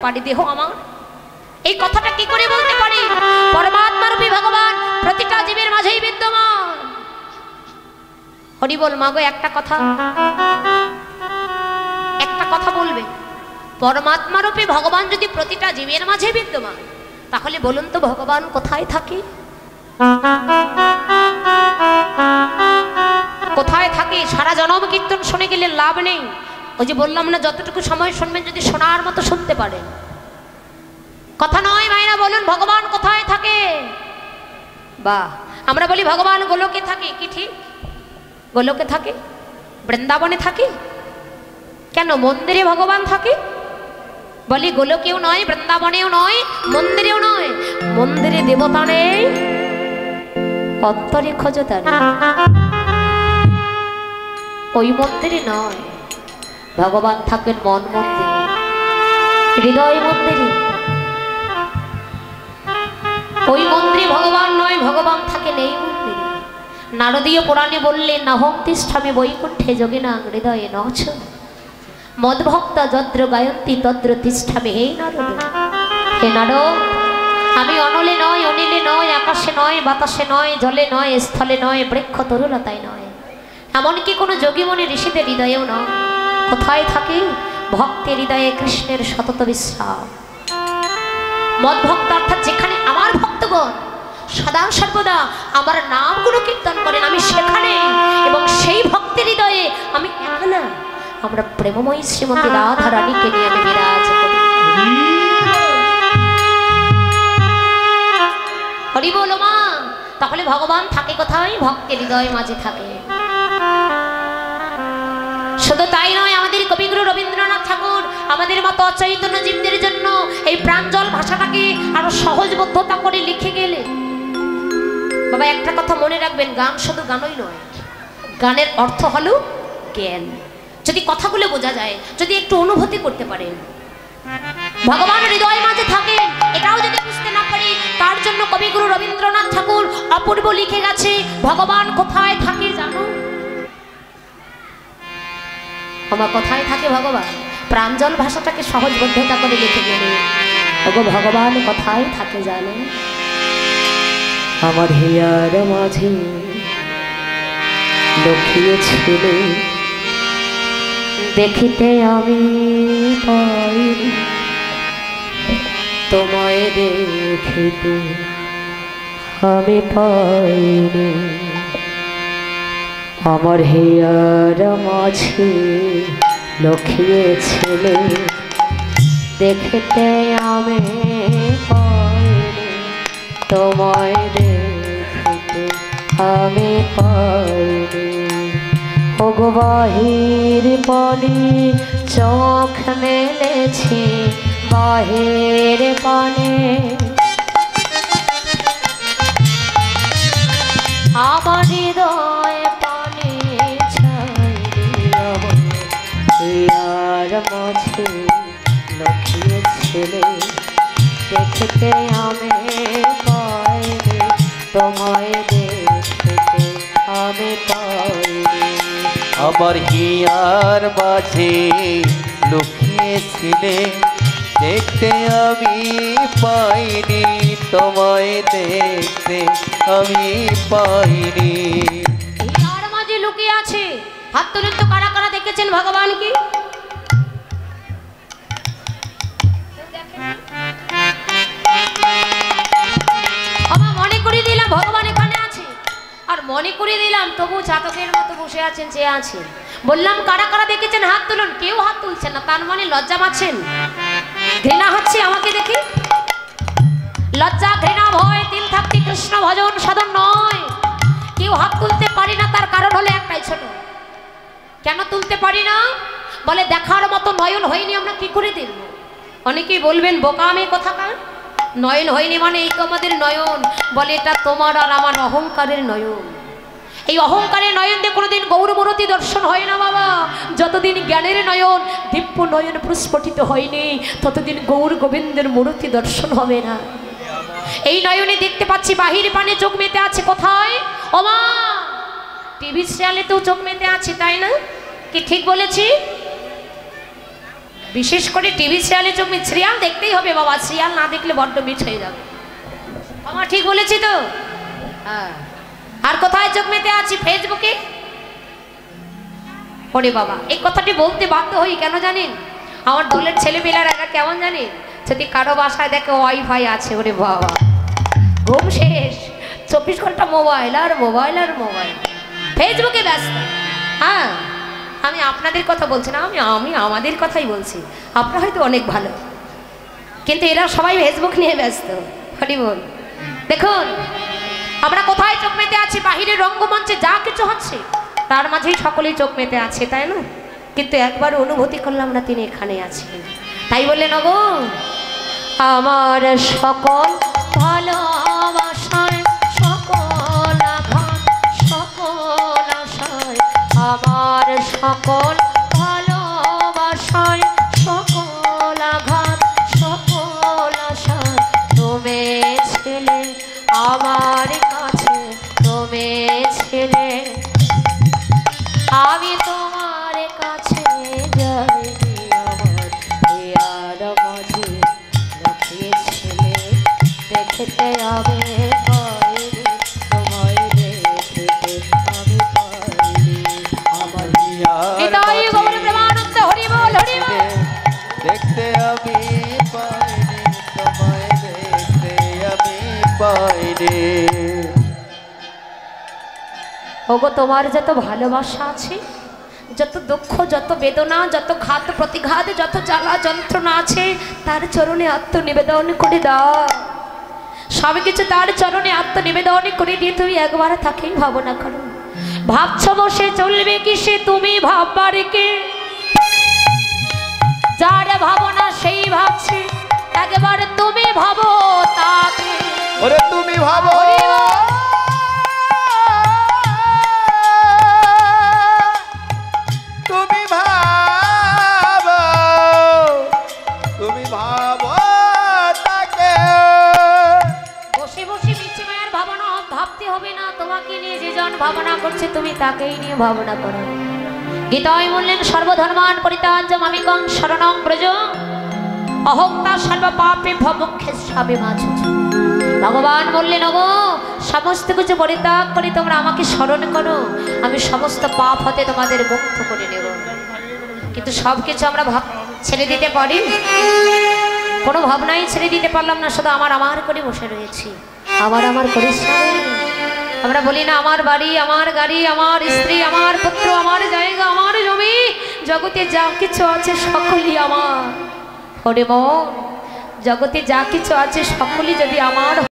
পারি দেহ আমার, এই কথাটা কি করে বলতে পারি? পরমাত্মা রূপী ভগবান প্রতিটা জীবের মাঝেই বিদ্যমান। হরি বল মাগো, একটা কথা বলবে। পরমাত্মা রূপী ভগবান যদি প্রতিটা জীবের মাঝে বিদ্যমান, তাহলে বলুন তো ভগবান কোথায় থাকে? কোথায় থাকে? সারা জনম কীর্তন শুনে গেলে লাভ নেই। ওই যে বললাম না, যতটুকু সময় শুনবেন যদি শোনার মতো শুনতে পারেন। কথা নয় মায়েরা, বলুন ভগবান কোথায় থাকে? বাহ, আমরা বলি ভগবান গোলকে থাকে, কি ঠিক? গোলকে থাকে, বৃন্দাবনে থাকে। কেন মন্দিরে ভগবান থাকে? বলি গোলকেও নয়, বৃন্দাবনেও নয়, মন্দিরেও নয়। মন্দিরে দেবতা নেই, অন্তরে খোঁজতা নেই। ওই মন্দিরে নয়, ভগবান থাকেন মন মন্দিরে, হৃদয় মন্দিরে। ওই মন্দিরে ভগবান নয়, ভগবান থাকেন এই মন্দিরে। নারদীয় পুরাণে বললেন, নাহং তিষ্ঠামি বৈকুণ্ঠে যোগিনা হৃদয়ে নচ মদ্ভক্তা যদ্র গায়ন্তী তদ্র তিষ্ঠামি। হে নারদ, হে নারদ, আমি অনলে নয়, অনিলে নয়, আকাশে নয়, বাতাসে নয়, জলে নয়, স্থলে নয়, বৃক্ষ তরুলতায় নয়, এমনকি কোনো যোগীমণি ঋষিদের হৃদয়েও নয়। কোথায় থাকি? ভক্তের হৃদয়ে কৃষ্ণের সতত বিশ্রাম। মদ্ভক্ত অর্থাৎ যেখানে আমার ভক্তগণ সদা সর্বদা আমার নামগুলো কীর্তন করেন, আমি সেখানে। এবং সেই ভক্তের হৃদয়ে আমি একলা, আমরা প্রেমময়ী শ্রীমতী রাধা রানীকে নিয়ে আমি বিরাজ করি। হরি বল মা। তাহলে ভগবান থাকে কোথায়? ভক্তের হৃদয় মাঝে থাকে। শুধু তাই নয়, আমাদের কবিগুরু রবীন্দ্রনাথ ঠাকুর আমাদের মতো অচৈতন্য জীবদের জন্য এই প্রাঞ্জল ভাষাটাকে আরো সহজবোধ্যতা করে লিখে গেলে। বাবা একটা কথা মনে রাখবেন, গান শুধু গানই নয়, গানের অর্থ হলো জ্ঞান। যদি কথাগুলো বোঝা যায়, যদি একটু অনুভূতি করতে পারেন, ভগবান হৃদয় মাঝে থাকেন, এটাও যদি বুঝতে না পারি, তার জন্য কবিগুরু রবীন্দ্রনাথ ঠাকুর অপূর্ব লিখে গেছে, ভগবান কোথায় থাকে জানো? আমার কোথায় থাকে ভগবান? প্রাঞ্জল ভাষাটাকে সহজবোধ্যতা করে লিখে গেলে, ওগো ভগবান কোথায় থাকে জানো? আমার হিয়ার মাঝে লক্ষ্মী ছেলে দেখিতে আমি পাইনি, তোমায় দেখিতে আমি পাইনি। আমার হিয়ার মাঝে লক্ষ্মী ছেলে দেখিতে আমি পাইনি, তোমায় দেখিতে আমি পাইনি। ওগো বাহির পানি চোখ মেলেছি, বাহির পানে আমার হৃদয় পানি ছাইয়া, হিয়ার মাঝে লক্ষ্মী ছেলে দেখিতে আমি পাইনি, তোমায় দেখিতে আমি পাইনি। আমার হিয়ার মাঝে লুকিয়েছিলে দেখতে আমি পাইনি, তোমায় দেখতে আমি পাইনি। হিয়ার মাঝে লুকিয়ে আছে, হাত তুলুন তো কারা কারা দেখেছেন ভগবান কি? আমার মনে করে দিলাম ভগবান এখানে আছে, আর মনে করে দিলাম তবু চাতকের মতো বসে আছেন, চেয়ে আছেন। বললাম কারা কারা দেখেছেন হাত তুলুন, কেউ হাত তুলছেন না। তার মানে লজ্জা পাচ্ছেন, ঘৃণা হচ্ছে আমাকে দেখে। লজ্জা, ঘৃণা, ভয় তিল থাকতে কৃষ্ণ ভজন সাধন নয়। কেউ হাত তুলতে পারি না, তার কারণ হলো একটাই ছোট। কেন তুলতে পারি না? বলে দেখার মতো নয়ন হয়নি, আমরা কি করে দেখব? অনেকেই বলবেন বোকা আমি কোথাকার, নয়ন হয়নি মানে এই তো আমাদের নয়ন। বলে এটা তোমার আর আমার অহংকারের নয়ন। এই অহংকারের নয়ন দিয়ে কোনোদিন গৌরমূরতি দর্শন হয় না বাবা। যতদিন জ্ঞানের নয়ন দিব্য নয়ন প্রস্ফুটিত হয়নি, ততদিন গৌর গোবিন্দের মূর্তি দর্শন হবে না। এই নয়নে দেখতে পাচ্ছি বাহির পানে চোখ মেতে আছে। কোথায়? ওমা, টিভি সিরিয়ালে তো চোখ মেতে আছে, তাই না? কি ঠিক বলেছি? বিশেষ করে টিভি সিরিয়ালে চোখ মিট, সিরিয়াল দেখতেই হবে বাবা, সিরিয়াল না দেখলে বড্ড মিট হয়ে যাবে। আমার ঠিক বলেছি তো? হ্যাঁ। আর কোথায় চোখ মেতে আছি? ফেসবুকে। ওরে বাবা, এই কথাটি বলতে বাধ্য হই কেন জানেন? আমার দলের ছেলেমেয়েরা এরা কেমন জানেন, যদি কারো বাসায় দেখে ওয়াইফাই আছে, ওরে বাবা ঘুম শেষ, 24 ঘন্টা মোবাইল আর মোবাইল আর মোবাইল, ফেসবুকে ব্যস্ত। হ্যাঁ, আমি আপনাদের কথা বলছি না, আমি আমাদের কথাই বলছি। আপনারা হয়তো অনেক ভালো, কিন্তু এরা সবাই ফেসবুক নিয়ে ব্যস্ত। হরি বল। দেখুন আমরা কোথায় চোখ মেতে আছি? বাহিরের রঙ্গমঞ্চে যা কিছু হচ্ছে তার মাঝেই সকলেই চোখ মেতে আছে, তাই না? কিন্তু একবার অনুভূতি করলাম না তিনি এখানে আছেন। তাই বললেন, ওগো আমার সকল ভালোবাসায়, সকল আঘাত, সকল আশায়, আমার সকল ভালোবাসায়, সকল আঘাত, সকল আশায় তুমি ছিলে আমার কাছে, তুমি ছিলে, আমি তোমার কাছে যাইনি, আমার হিয়ার মাঝে রাখিয়েছিলে, দেখতে আমি পাইনি, তোমায় দেখতে আমি পাইনি, আমার হৃদয় গৌর প্রেমানন্দ। হরি বল, হরি বল। দেখতে আমি পাইনি, তোমায় দেখতে আমি পাইনি। ওগো তোমার যত ভালোবাসা আছে, যত দুঃখ, যত বেদনা, যত ঘাত প্রতিঘাত, যত জ্বালা যন্ত্রণা আছে, তার চরণে আত্মনিবেদন করে দাও। সব কিছু তার চরণে আত্মনিবেদন করে দিয়ে তুমি একবার তাকেই ভাবনা করো। ভাবছ বসে চলবে কি সে, তুমি ভাববার কে? যার ভাবনা সেই ভাবছে, একবার তুমি ভাবো তাকে। ওরে তুমি ভাবো, তুমি ভাবো, তুমি ভাবো তাকে। বসে বসে মিছে মায়ের ভাবনা ভাবতে হবে না, তোমাকে নিয়ে যে জন ভাবনা করছে তুমি তাকেই নিয়ে ভাবনা করো। গীতায় বললেন, সর্বধর্মান পরিত্যাজ্য মামিকং শরণং ব্রজ, অহংতা সর্ব পাপে ভবক্ষেস্যামি মা চুচ। ভগবান বললেন, ওগো সমস্ত কিছু পরিত্যাগ করে তোমরা আমাকে স্মরণ করো, আমি সমস্ত পাপ হতে তোমাদের মুক্ত করে নেব। কিন্তু সব কিছু আমরা ছেড়ে দিতে পারি? কোনো ভাবনাই ছেড়ে দিতে পারলাম না, শুধু আমার করে বসে রয়েছি। আমার করিস না। আমরা বলি না, আমার বাড়ি, আমার গাড়ি, আমার স্ত্রী, আমার পুত্র, আমার জায়গা, আমার জমি, জগতে যা কিছু আছে সকলই আমার। ওরে মন, জগতে যা কিছু আছে সকলই যদি আমার